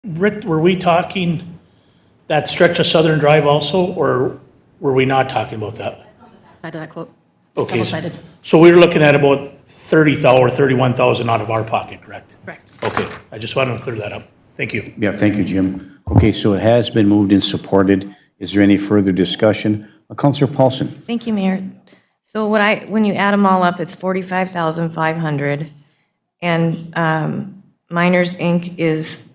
Rick, were we talking that stretch of Southern Drive also, or were we not talking about that? Side of that quote. Okay, Double-sided. so we were looking at about 30,000 or 31,000 out of our pocket, correct? Correct. Okay, I just wanted to clear that up. Thank you. Yeah, thank you, Jim. Okay, so it has been moved and supported. Is there any further discussion? Counselor Paulson? Thank you, Mayor. So when you add them all up, it's 45,500. And Miners Inc. is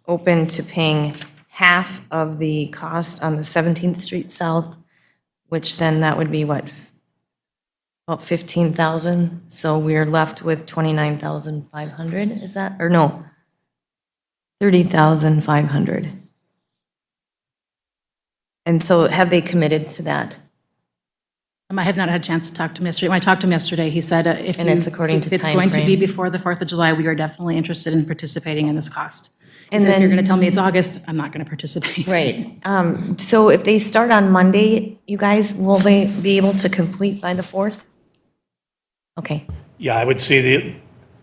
open to paying half of the cost on the 17th Street South, which then that would be what? About 15,000. So we're left with 29,500, is that, or no? 30,500. And so have they committed to that? I have not had a chance to talk to him yesterday. When I talked to him yesterday, he said if And it's according to if it's going to be timeframe. before the 4th of July, we are definitely interested in participating in this cost. And And if you're then- going to tell me it's August, I'm not going to participate. Right. So if they start on Monday, you guys, will they be able to complete by the 4th? Okay, Yeah, I would say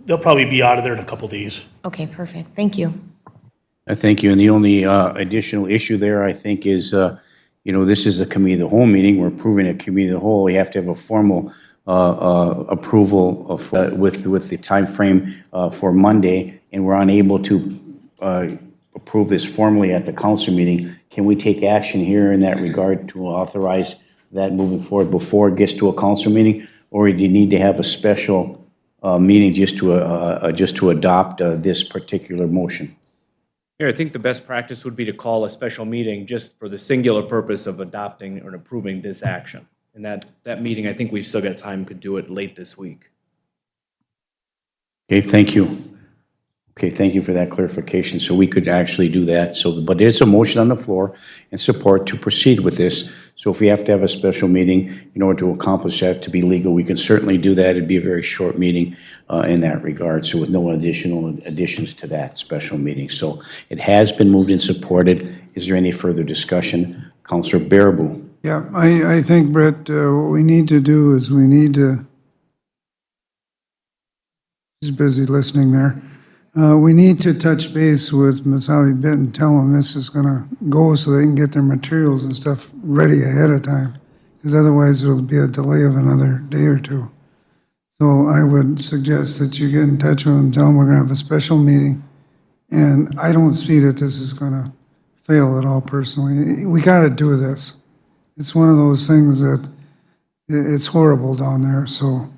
they'll probably be out of there in a couple days. okay, perfect. Thank you. Thank you. And the only additional issue there, I think, is, this is a committee of the whole meeting. We're approving a committee of the whole. We have to have a formal approval of, with the timeframe for Monday, and we're unable to approve this formally at the council meeting. Can we take action here in that regard to authorize that moving forward before it gets to a council meeting? Or do you need to have a special meeting just to adopt this particular motion? Here, I think the best practice would be to call a special meeting just for the singular purpose of adopting or approving this action. And that meeting, I think we've still got time, could do it late this week. Okay, thank you. Okay, thank you for that clarification. So we could actually do that. So, but there's a motion on the floor and support to proceed with this. So if we have to have a special meeting in order to accomplish that to be legal, we can certainly do that. It'd be a very short meeting in that regard. So with no additional additions to that special meeting. So it has been moved and supported. Is there any further discussion? Councilor Baraboo. Yeah, I think, Brett, what we need to do is we need to, he's busy listening there. We need to touch base with Masawi Bit and tell them this is gonna go so they can get their materials and stuff ready ahead of time. Because otherwise there'll be a delay of another day or two. So I would suggest that you get in touch with them, tell them we're gonna have a special meeting. And I don't see that this is gonna fail at all personally. We gotta do this. It's one of those things that it's horrible down there, so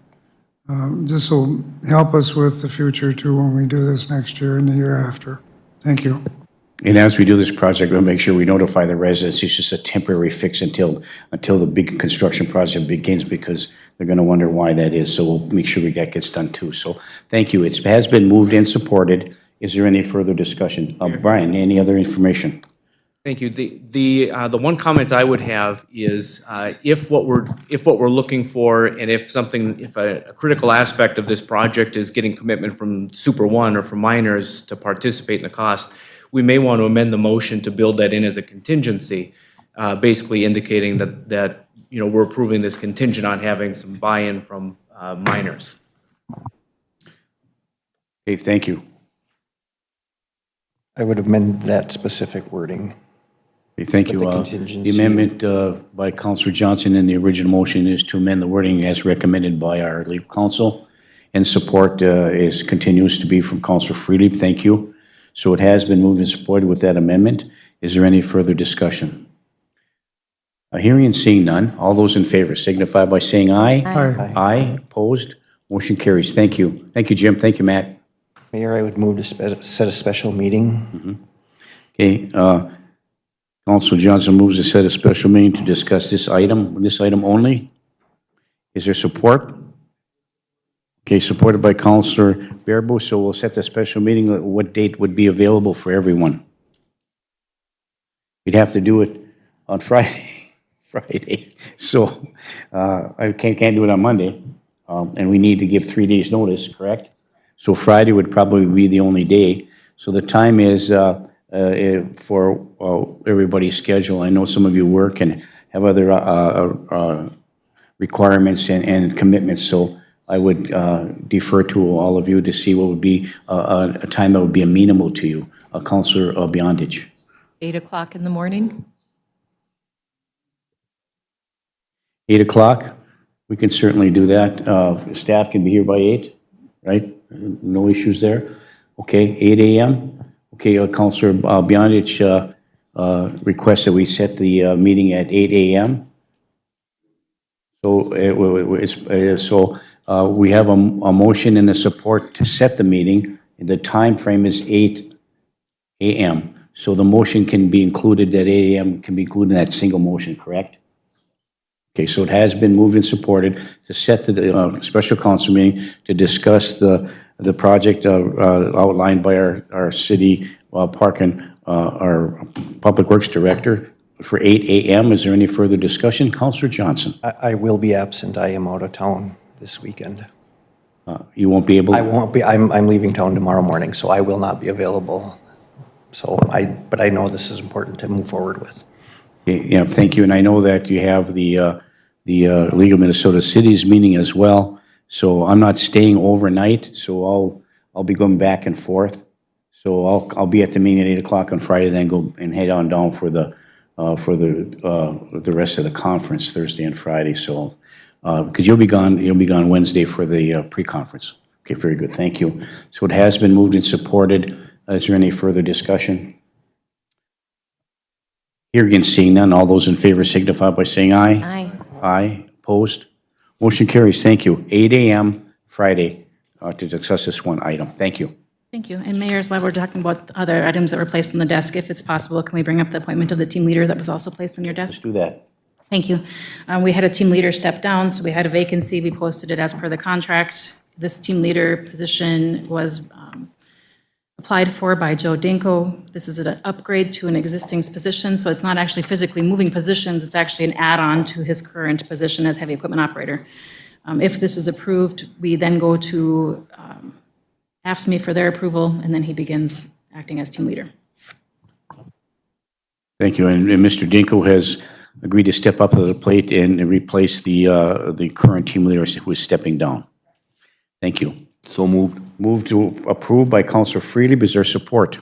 this will help us with the future too when we do this next year and the year after. Thank you. And as we do this project, we'll make sure we notify the residents. It's just a temporary fix until the big construction project begins, because they're going to wonder why that is. So we'll make sure that gets done too. So thank you. It has been moved and supported. Is there any further discussion? Brian, any other information? Thank you. The one comment I would have is if what we're looking for, and if a critical aspect of this project is getting commitment from Super One or from miners to participate in the cost, we may want to amend the motion to build that in as a contingency, basically indicating that we're approving this contingent on having some buy-in from miners. Okay, thank you. I would amend that specific wording. Okay, thank you. With the The contingency. amendment by Councilor Johnson in the original motion is to amend the wording as recommended by our legal counsel, and support continues to be from Councilor Freely. Thank you. So it has been moved and supported with that amendment. Is there any further discussion? Hearing and seeing none, all those in favor signify by saying aye. Aye. Aye, opposed, motion carries. Thank you. Thank you, Jim. Thank you, Matt. Mayor, I would move to set a special meeting. Okay, Councilor Johnson moves to set a special meeting to discuss this item only. Is there support? Okay, supported by Councilor Baraboo. So we'll set the special meeting. What date would be available for everyone? We'd have to do it on Friday. Friday. So I can't do it on Monday. And we need to give 3 days' notice, correct? So Friday would probably be the only day. So the time is for everybody's schedule. I know some of you work and have other requirements and commitments. So I would defer to all of you to see what would be a time that would be amenable to you. Counselor Beyondich. 8 o'clock in the morning? 8 o'clock, we can certainly do that. Staff can be here by 8, right? No issues there? Okay, 8 a.m.? Okay, Counselor Beyondich requests that we set the meeting at 8 a.m. So we have a motion and a support to set the meeting. The time frame is 8 a.m. So the motion can be included, that 8 a.m. can be included in that single motion, correct? Okay, so it has been moved and supported to set the special council meeting to discuss the project outlined by our city park and our public works director for 8 a.m. Is there any further discussion? Councilor Johnson. I will be absent. I am out of town this weekend. You won't be able? I won't be, I'm leaving town tomorrow morning, so I will not be available. So but I know this is important to move forward with. Okay, yeah, thank you. And I know that you have the League of Minnesota Cities meeting as well. So I'm not staying overnight, so I'll be going back and forth. So I'll be at the meeting at 8 o'clock on Friday, then go and head on down for the rest of the conference Thursday and Friday. So because you'll be gone Wednesday for the pre-conference. Okay, very good. Thank you. So it has been moved and supported. Is there any further discussion? Here again, seeing none, all those in favor signify by saying aye. Aye. Aye. Opposed? Motion carries. Thank you. 8 a.m. Friday to discuss this one item. Thank you. Thank you. And Mayor, while we're talking about other items that were placed on the desk, if it's possible, can we bring up the appointment of the team leader that was also placed on your Let's desk? do that. Thank you. We had a team leader step down, so we had a vacancy. We posted it as per the contract. This team leader position was applied for by Joe Dinko. This is an upgrade to an existing position, so it's not actually physically moving positions. It's actually an add-on to his current position as heavy equipment operator. If this is approved, we then go to AFSCME for their approval, and then he begins acting as team leader. Thank you. And Mr. Dinko has agreed to step up to the plate and replace the current team leader who is stepping down. Thank you. So moved. Moved to approve by Councilor Freely. Is there support?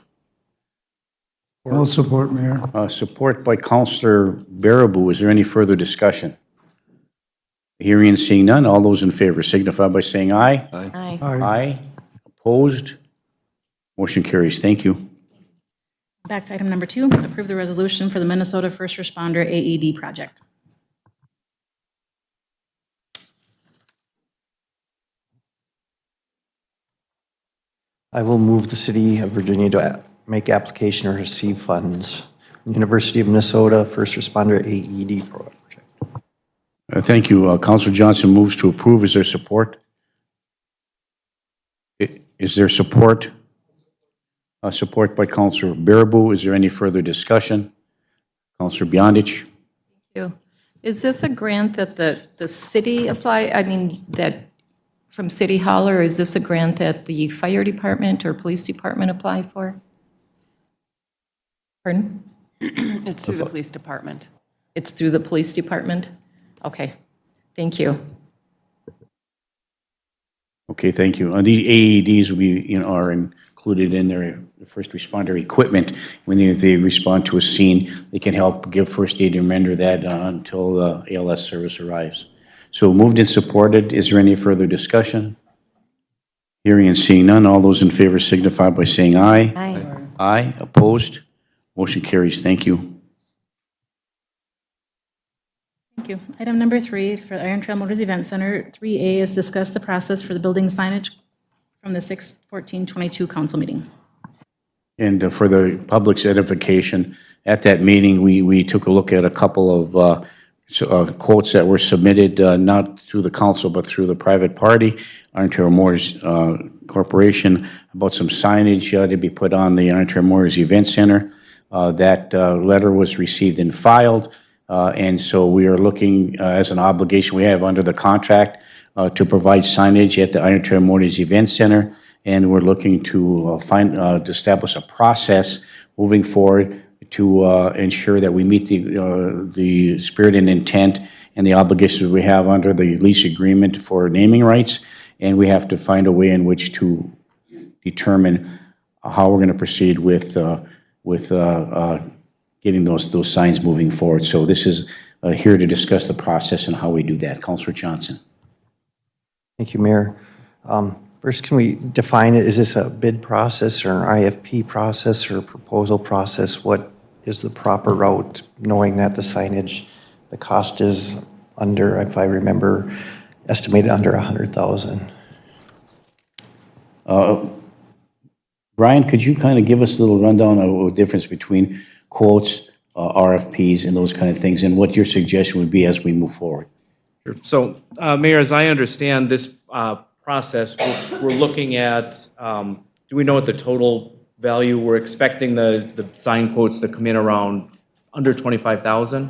I'll support, Mayor. Support by Councilor Baraboo. Is there any further discussion? Hearing and seeing none, all those in favor signify by saying aye. Aye. Aye. Opposed? Motion carries. Thank you. Back to item number 2, approve the resolution for the Minnesota First Responder AED project. I will move the city of Virginia to make application or receive funds. University of Minnesota First Responder AED project. Thank you. Councilor Johnson moves to approve. Is there support? Is there support? Support by Councilor Baraboo. Is there any further discussion? Councilor Beyondich. Is this a grant that the city apply, that from City Hall, or is this a grant that the fire department or police department apply for? Pardon? It's through the police department. It's through the police department? Okay, thank you. Okay, thank you. The AEDs will be, are included in their first responder equipment. When they respond to a scene, they can help give first aid and render that until the ALS service arrives. So moved and supported. Is there any further discussion? Hearing and seeing none, all those in favor signify by saying aye. Aye. Aye. Opposed? Motion carries. Thank you. Thank you. Item number 3 for Iron Trail Motors Event Center, 3A is discuss the process for the building signage from the 6/14/22 council meeting. And for the public's edification, at that meeting, we took a look at a couple of quotes that were submitted, not through the council, but through the private party, Iron Trail Motors Corporation, about some signage to be put on the Iron Trail Motors Event Center. That letter was received and filed, and so we are looking as an obligation we have under the contract to provide signage at the Iron Trail Motors Event Center, and we're looking to to establish a process moving forward to ensure that we meet the spirit and intent and the obligations we have under the lease agreement for naming rights, and we have to find a way in which to determine how we're going to proceed with getting those signs moving forward. So this is here to discuss the process and how we do that. Councilor Johnson. Thank you, Mayor. First, can we define it? Is this a bid process or an IFP process or a proposal process? What is the proper route, knowing that the signage, the cost is under, if I remember, estimated under 100,000? Brian, could you kind of give us a little rundown of the difference between quotes, RFPs, and those kind of things, and what your suggestion would be as we move forward? Sure. So, Mayor, as I understand this process, we're looking at, do we know what the total value? We're expecting the sign quotes to come in around under 25,000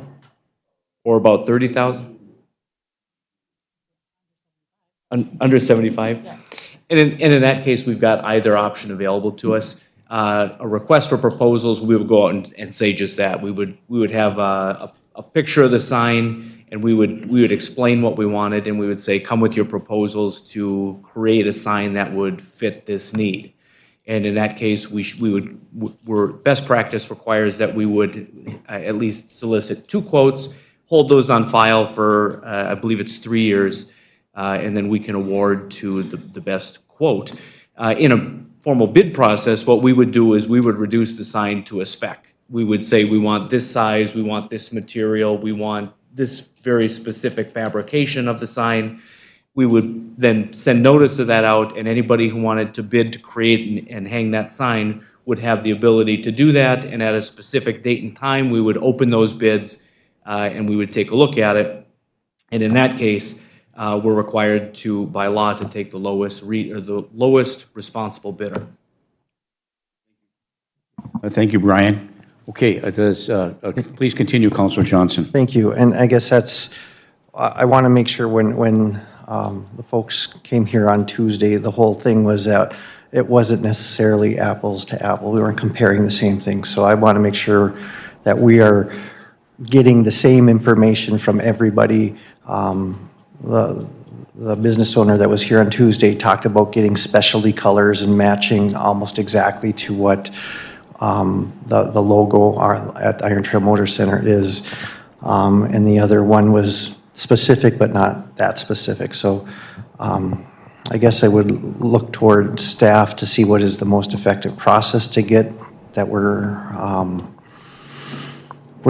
or about 30,000? Under 75? And in that case, we've got either option available to us. A request for proposals, we would go out and say just that. We would have a picture of the sign, and we would explain what we wanted, and we would say, come with your proposals to create a sign that would fit this need. And in that case, best practice requires that we would at least solicit 2 quotes, hold those on file for, I believe it's 3 years, and then we can award to the best quote. In a formal bid process, what we would do is we would reduce the sign to a spec. We would say we want this size, we want this material, we want this very specific fabrication of the sign. We would then send notice of that out, and anybody who wanted to bid to create and hang that sign would have the ability to do that, and at a specific date and time, we would open those bids and we would take a look at it. And in that case, we're required to, by law, to take the lowest responsible bidder. Thank you, Brian. Okay, please continue, Councilor Johnson. Thank you. And I guess I want to make sure when the folks came here on Tuesday, the whole thing was that it wasn't necessarily apples to apple. We weren't comparing the same thing. So I want to make sure that we are getting the same information from everybody. The business owner that was here on Tuesday talked about getting specialty colors and matching almost exactly to what the logo at Iron Trail Motor Center is. And the other one was specific, but not that specific. So I guess I would look toward staff to see what is the most effective process to get that we're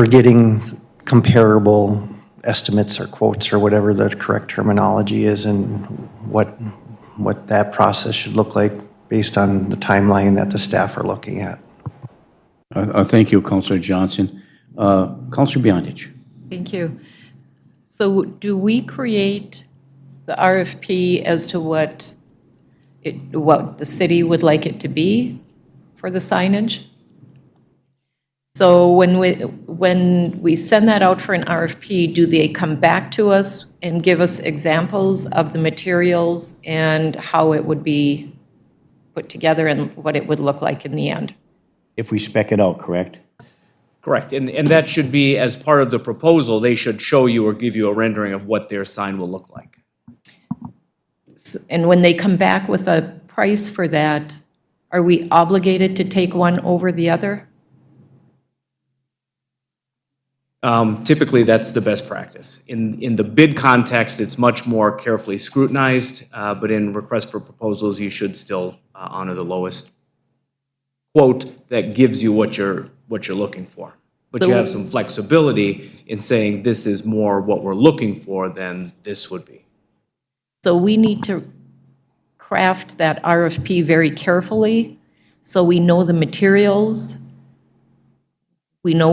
getting comparable estimates or quotes or whatever the correct terminology is, and what that process should look like based on the timeline that the staff are looking at. Thank you, Councilor Johnson. Councilor Beyondich. Thank you. So do we create the RFP as to what the city would like it to be for the signage? So when we send that out for an RFP, do they come back to us and give us examples of the materials and how it would be put together and what it would look like in the end? If we spec it out, correct? Correct, and that should be, as part of the proposal, they should show you or give you a rendering of what their sign will look like. And when they come back with a price for that, are we obligated to take one over the other? Typically, that's the best practice. In the bid context, it's much more carefully scrutinized, but in request for proposals, you should still honor the lowest quote that gives you what you're looking for. But you have some flexibility in saying this is more what we're looking for than this would be. So we need to craft that RFP very carefully so we know the materials. We know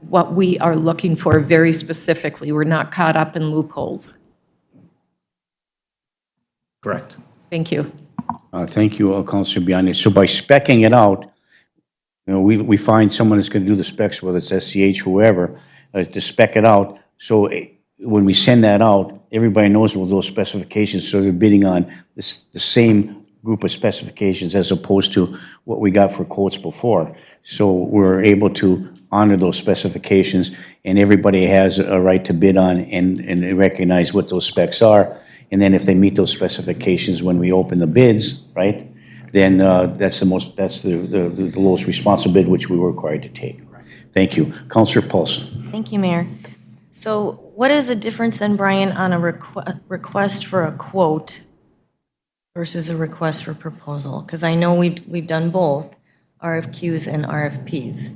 what we are looking for very specifically. We're not caught up in loopholes. Correct. Thank you. Thank you, Councilor Beyondich. So by specking it out, you know, we find someone that's going to do the specs, whether it's SCH, whoever, to spec it out. So when we send that out, everybody knows what those specifications, so they're bidding on the same group of specifications as opposed to what we got for quotes before. So we're able to honor those specifications, and everybody has a right to bid on and recognize what those specs are. And then if they meet those specifications when we open the bids, right, then that's the lowest responsible bid which we were required to take. Thank you. Counselor Paulson. Thank you, Mayor. So what is the difference then, Brian, on a request for a quote versus a request for proposal? Because I know we've done both, RFQs and RFPs.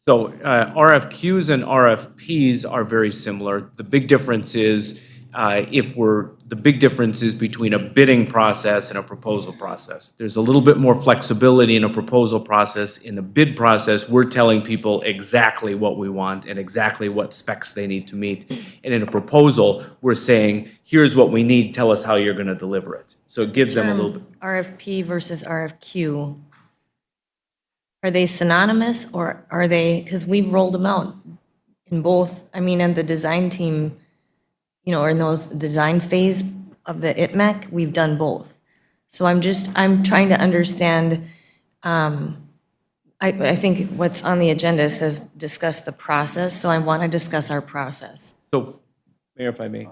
So RFQs and RFPs are very similar. The big difference is the big difference is between a bidding process and a proposal process. There's a little bit more flexibility in a proposal process. In a bid process, we're telling people exactly what we want and exactly what specs they need to meet. And in a proposal, we're saying, here's what we need, tell us how you're going to deliver it. So it gives them a little bit. RFP versus RFQ, are they synonymous or are they, because we've rolled them out in both, I mean, and the design team, you know, or in those design phase of the ITMEC, we've done both. So I'm trying to understand, I think what's on the agenda says discuss the process, so I want to discuss our process. So, Mayor, if I may.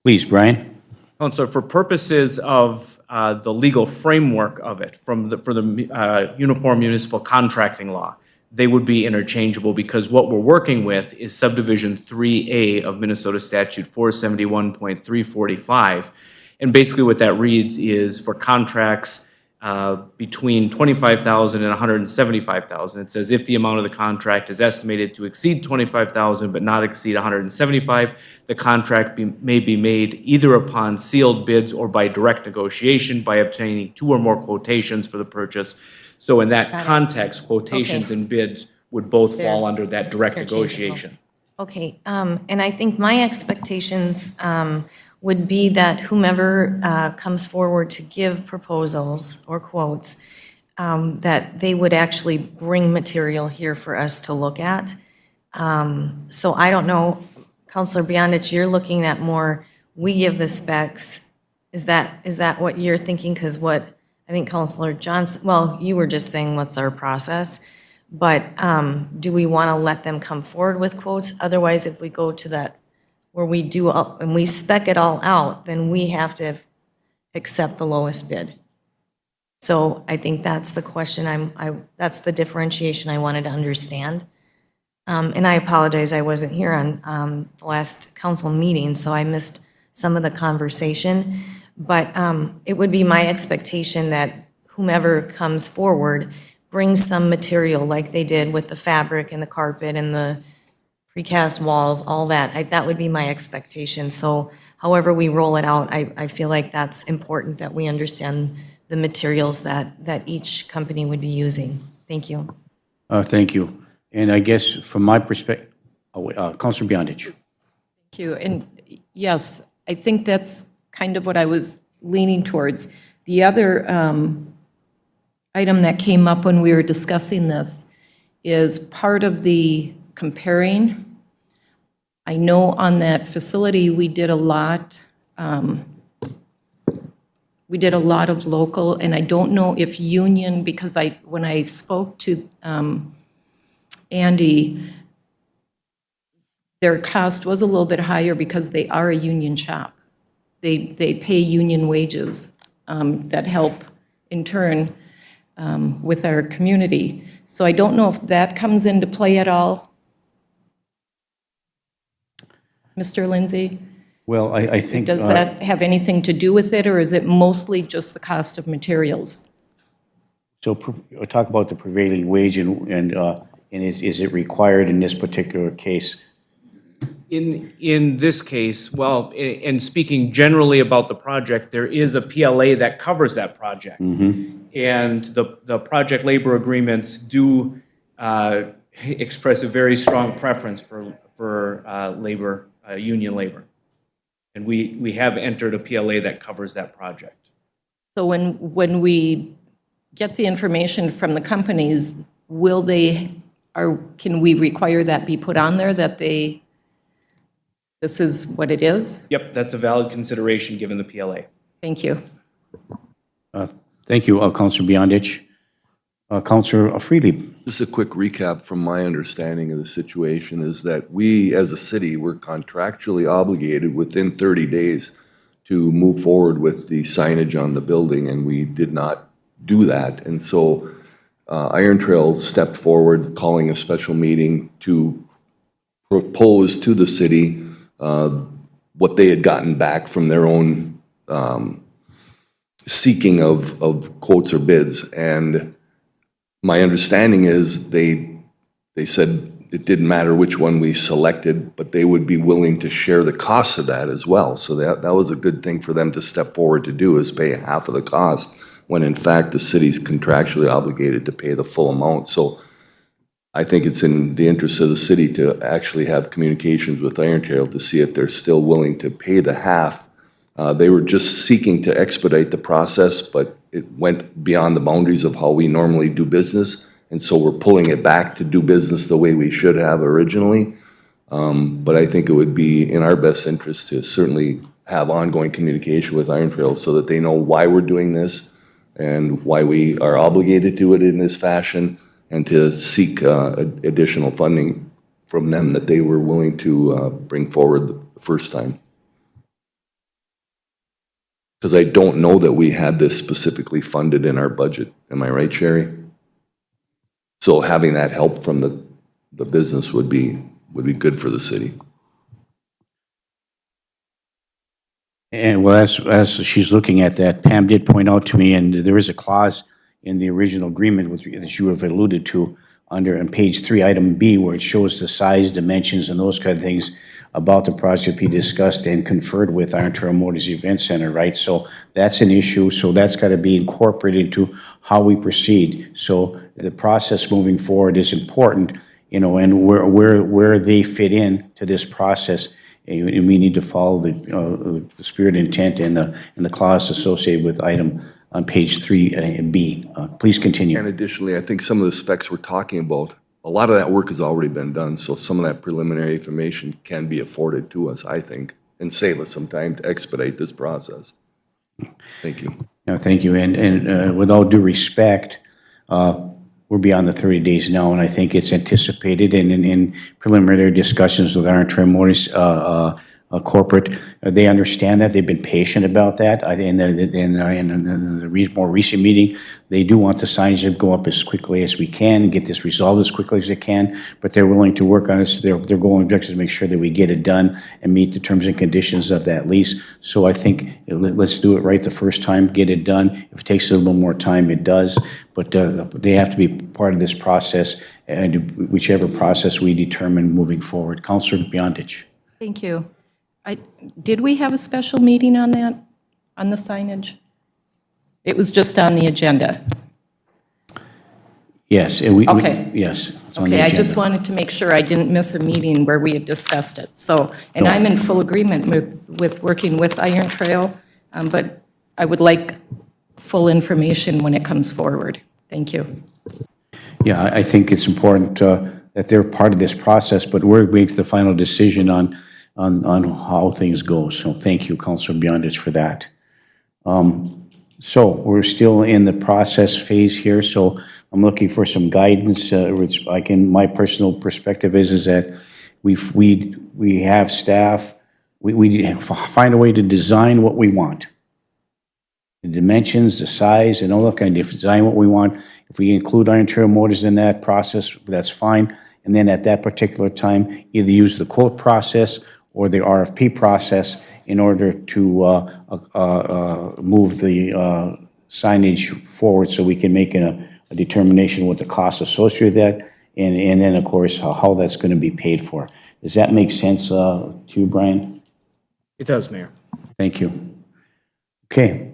Please, Brian. Counselor, for purposes of the legal framework of it, for the Uniform Municipal Contracting Law, they would be interchangeable because what we're working with is subdivision 3A of Minnesota Statute 471.345. And basically what that reads is for contracts between $25,000 and $175,000. It says if the amount of the contract is estimated to exceed $25,000 but not exceed $175,000, the contract may be made either upon sealed bids or by direct negotiation by obtaining 2 or more quotations for the purchase. So in that context, quotations Okay. and bids would both They're fall under that direct interchangeable. negotiation. Okay, and I think my expectations would be that whomever comes forward to give proposals or quotes, that they would actually bring material here for us to look at. So I don't know, Counselor Beyondich, you're looking at more, we give the specs. Is that what you're thinking? Because what I think Counselor Johnson, well, you were just saying what's our process, but do we want to let them come forward with quotes? Otherwise, if we go to that where we do, and we spec it all out, then we have to accept the lowest bid. So I think that's the question that's the differentiation I wanted to understand. And I apologize, I wasn't here on the last council meeting, so I missed some of the conversation. But it would be my expectation that whomever comes forward brings some material like they did with the fabric and the carpet and the precast walls, all that. That would be my expectation. So however we roll it out, I feel like that's important that we understand the materials that each company would be using. Thank you. Thank you. And I guess from my perspective, Counselor Beyondich. Thank you. And yes, I think that's kind of what I was leaning towards. The other item that came up when we were discussing this is part of the comparing. I know on that facility, we did a lot of local, and I don't know if union, because when I spoke to Andy, their cost was a little bit higher because they are a union shop. They pay union wages that help in turn with our community. So I don't know if that comes into play at all. Mr. Lindsay? Well, I think. Does that have anything to do with it, or is it mostly just the cost of materials? So talk about the prevailing wage and is it required in this particular case? In this case, well, and speaking generally about the project, there is a PLA that covers that project. And the project labor agreements do express a very strong preference for labor, union labor. And we have entered a PLA that covers that project. So when we get the information from the companies, can we require that be put on there, that this is what it is? Yep, that's a valid consideration given the PLA. Thank you. Thank you, Counselor Beyondich. Counselor Freely. Just a quick recap from my understanding of the situation is that we, as a city, we're contractually obligated within 30 days to move forward with the signage on the building, and we did not do that. And so Iron Trail stepped forward, calling a special meeting to propose to the city what they had gotten back from their own seeking of quotes or bids. And my understanding is they said it didn't matter which one we selected, but they would be willing to share the cost of that as well. So that was a good thing for them to step forward to do, is pay half of the cost, when in fact the city's contractually obligated to pay the full amount. So I think it's in the interest of the city to actually have communications with Iron Trail to see if they're still willing to pay the half. They were just seeking to expedite the process, but it went beyond the boundaries of how we normally do business. And so we're pulling it back to do business the way we should have originally. But I think it would be in our best interest to certainly have ongoing communication with Iron Trail so that they know why we're doing this and why we are obligated to do it in this fashion, and to seek additional funding from them that they were willing to bring forward the first time. Because I don't know that we had this specifically funded in our budget. Am I right, Sherry? So having that help from the business would be good for the city. And well, as she's looking at that, Pam did point out to me, and there is a clause in the original agreement that you have alluded to on page 3, item B, where it shows the size, dimensions, and those kind of things about the project be discussed and conferred with Iron Trail Motors Event Center, right? So that's an issue, so that's got to be incorporated into how we proceed. So the process moving forward is important, and where they fit in to this process, and we need to follow the spirit, intent, and the clause associated with item on page 3B. Please continue. And additionally, I think some of the specs we're talking about, a lot of that work has already been done, so some of that preliminary information can be afforded to us, I think, and save us some time to expedite this process. Thank you. No, thank you. And with all due respect, we're beyond the 30 days now, and I think it's anticipated, and in preliminary discussions with Iron Trail Motors corporate, they understand that. They've been patient about that. In the more recent meeting, they do want the signage to go up as quickly as we can, get this resolved as quickly as they can, but they're willing to work on this. Their goal and objective is to make sure that we get it done and meet the terms and conditions of that lease. So I think let's do it right the first time, get it done. If it takes a little more time, it does, but they have to be part of this process, and whichever process we determine moving forward. Councilor Beyondich. Thank you. Did we have a special meeting on that, on the signage? It was just on the agenda. Yes. Okay. Yes. It's on the Okay, I agenda. just wanted to make sure I didn't miss a meeting where we had discussed it. So, and I'm in full agreement with working with Iron Trail, but I would like full information when it comes forward. Thank you. Yeah, I think it's important that they're part of this process, but we're making the final decision on how things go. So thank you, Councilor Beyondich, for that. So we're still in the process phase here, so I'm looking for some guidance, which my personal perspective is that we have staff, we find a way to design what we want. The dimensions, the size, and all that kind of design what we want. If we include Iron Trail Motors in that process, that's fine. And then at that particular time, either use the quote process or the RFP process in order to move the signage forward, so we can make a determination what the costs associated with that, and then, of course, how that's going to be paid for. Does that make sense to you, Brian? It does, Mayor. Thank you. Okay.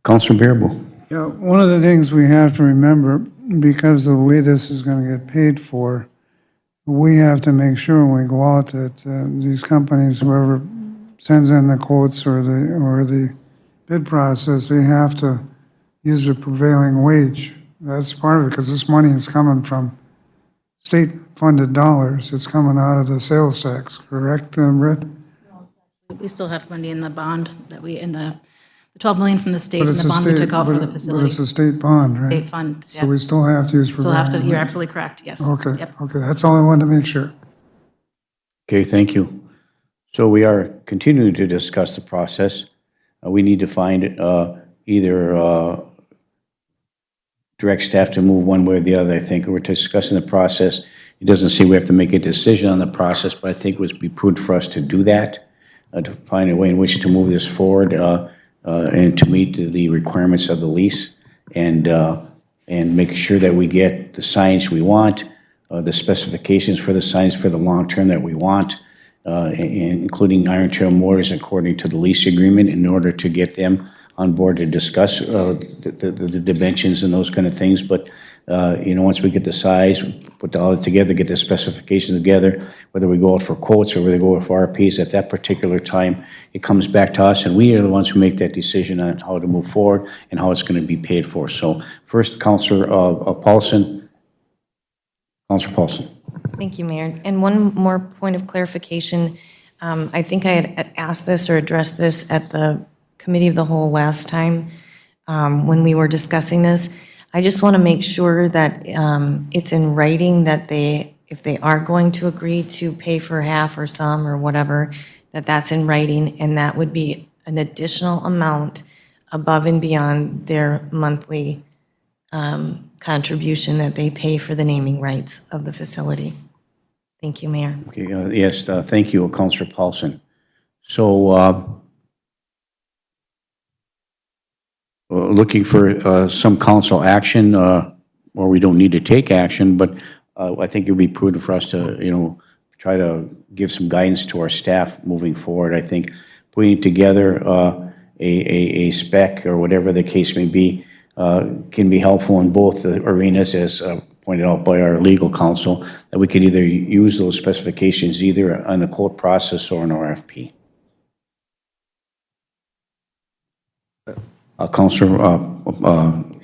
Councilor Bearable. Yeah, one of the things we have to remember, because of the way this is going to get paid for, we have to make sure when we go out that these companies, whoever sends in the quotes or the bid process, they have to use the prevailing wage. That's part of it, because this money is coming from state-funded dollars. It's coming out of the sales tax, correct, Brett? We still have money in the bond that the 12 million from the state But and it's the a bond we state, took out for the but it's facility. a state bond, right? State fund, So we yeah. still have to use Still have to, prevailing you're wage. absolutely correct, yes. Okay, Yep. okay, that's all I wanted to make sure. Okay, thank you. So we are continuing to discuss the process. We need to find either direct staff to move one way or the other. I think we're discussing the process. It doesn't seem we have to make a decision on the process, but I think it would be prudent for us to do that, to find a way in which to move this forward and to meet the requirements of the lease and make sure that we get the signage we want, the specifications for the signs for the long term that we want, including Iron Trail Motors according to the lease agreement in order to get them on board to discuss the dimensions and those kind of things. But, once we get the size, put all it together, get the specifications together, whether we go out for quotes or whether we go out for RPs at that particular time, it comes back to us, and we are the ones who make that decision on how to move forward and how it's going to be paid for. So first, Councillor Paulson. Councillor Paulson. Thank you, Mayor. And one more point of clarification. I think I had asked this or addressed this at the Committee of the Whole last time when we were discussing this. I just want to make sure that it's in writing that if they are going to agree to pay for half or some or whatever, that's in writing, and that would be an additional amount above and beyond their monthly contribution that they pay for the naming rights of the facility. Thank you, Mayor. Okay, yes, thank you, Councillor Paulson. So, looking for some council action, or we don't need to take action, but I think it would be prudent for us to, try to give some guidance to our staff moving forward. I think putting together a spec or whatever the case may be can be helpful in both arenas, as pointed out by our legal counsel, that we could either use those specifications either on a quote process or an RFP. Councillor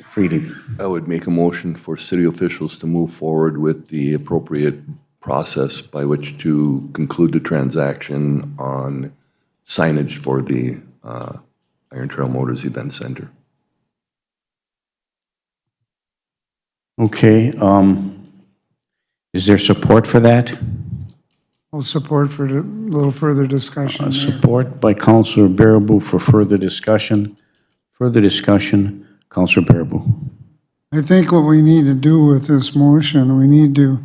Freely. I would make a motion for city officials to move forward with the appropriate process by which to conclude the transaction on signage for the Iron Trail Motors Event Center. Okay, is there support for that? I'll support for a little further discussion, Mayor. Support by Councillor Baraboo for further discussion. Further discussion, Councillor Baraboo. I think what we need to do with this motion, we need to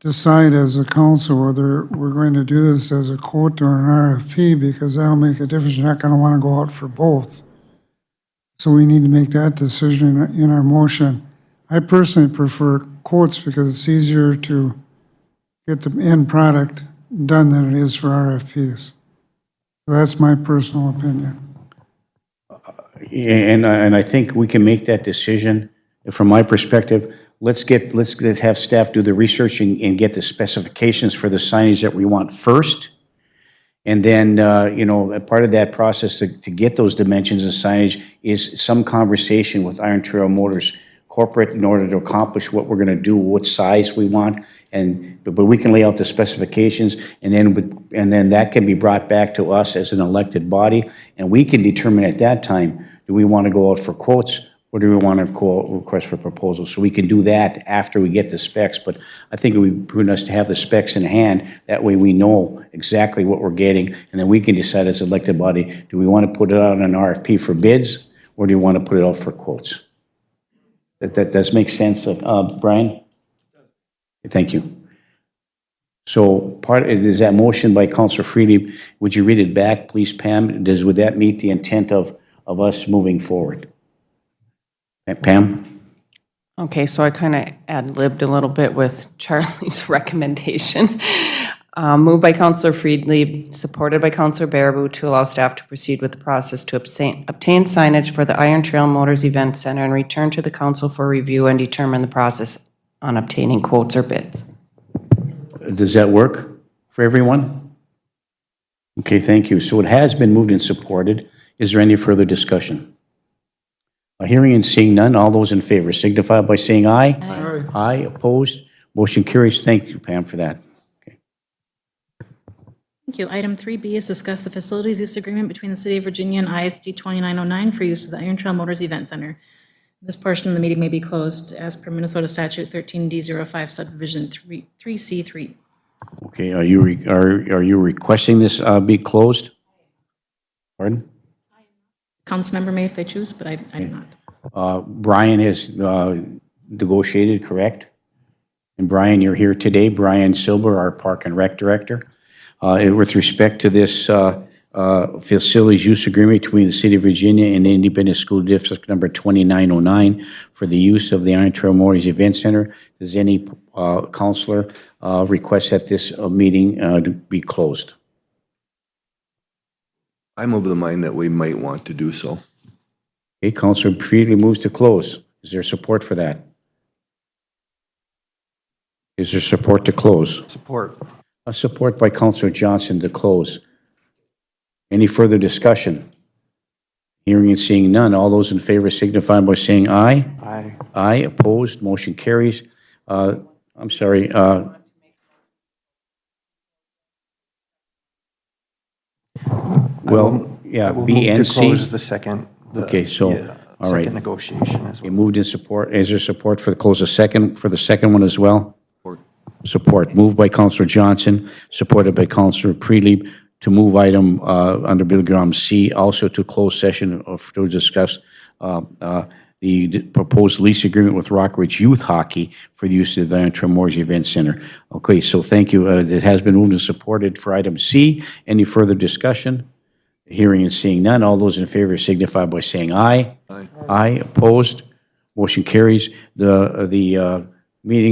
decide as a council whether we're going to do this as a quote or an RFP, because that'll make a difference. You're not going to want to go out for both. So we need to make that decision in our motion. I personally prefer quotes because it's easier to get the end product done than it is for RFPs. So that's my personal opinion. And I think we can make that decision. From my perspective, let's have staff do the research and get the specifications for the signage that we want first. And then, a part of that process to get those dimensions and signage is some conversation with Iron Trail Motors corporate in order to accomplish what we're going to do, what size we want. But we can lay out the specifications, and then that can be brought back to us as an elected body, and we can determine at that time, do we want to go out for quotes or do we want to request for proposals? So we can do that after we get the specs, but I think it would be prudent us to have the specs in hand. That way we know exactly what we're getting, and then we can decide as an elected body, do we want to put it out on an RFP for bids or do you want to put it out for quotes? That does make sense, Brian? Thank you. So is that motion by Councillor Freely? Would you read it back, please, Pam? Would that meet the intent of us moving forward? Pam? Okay, so I kind of ad-libbed a little bit with Charlie's recommendation. Moved by Councillor Friedli, supported by Councillor Baraboo, to allow staff to proceed with the process to obtain signage for the Iron Trail Motors Event Center and return to the council for review and determine the process on obtaining quotes or bids. Does that work for everyone? Okay, thank you. So it has been moved and supported. Is there any further discussion? Hearing and seeing none, all those in favor signify by saying aye. Aye. Aye, opposed, motion carries. Thank you, Pam, for that. Okay. Thank you. Item 3B is discuss the facilities use agreement between the City of Virginia and ISD 2909 for use of the Iron Trail Motors Event Center. This portion of the meeting may be closed as per Minnesota Statute 13D05 subdivision 3C3. Okay, are you requesting this be closed? Pardon? Councilmember may if they choose, but I do not. Brian has negotiated, correct? And Brian, you're here today. Brian Silber, our Park and Rec Director. With respect to this facilities use agreement between the City of Virginia and the Independent School District number 2909 for the use of the Iron Trail Memorial Event Center, does any counselor request that this meeting to be closed? I'm of the mind that we might want to do so. Okay, Counselor Freely moves to close. Is there support for that? Is there support to close? Support. A support by Counselor Johnson to close. Any further discussion? Hearing and seeing none, all those in favor signify by saying aye. Aye. Aye, opposed, motion carries. I'm sorry, well, yeah, I will B move and to close C. the second. Okay, so, all right. Second negotiation as well. Moved in support. Is there support for the close of second, for the second one as well? Support. Support. Moved by Counselor Johnson, supported by Counselor Prelim to move item under Bill Graham C, also to close session to discuss the proposed lease agreement with Rockridge Youth Hockey for the use of the Iron Trail Memorial Event Center. Okay, so thank you. It has been moved and supported for item C. Any further discussion? Hearing and seeing none, all those in favor signify by saying aye. Aye. Aye, opposed, motion carries. The meeting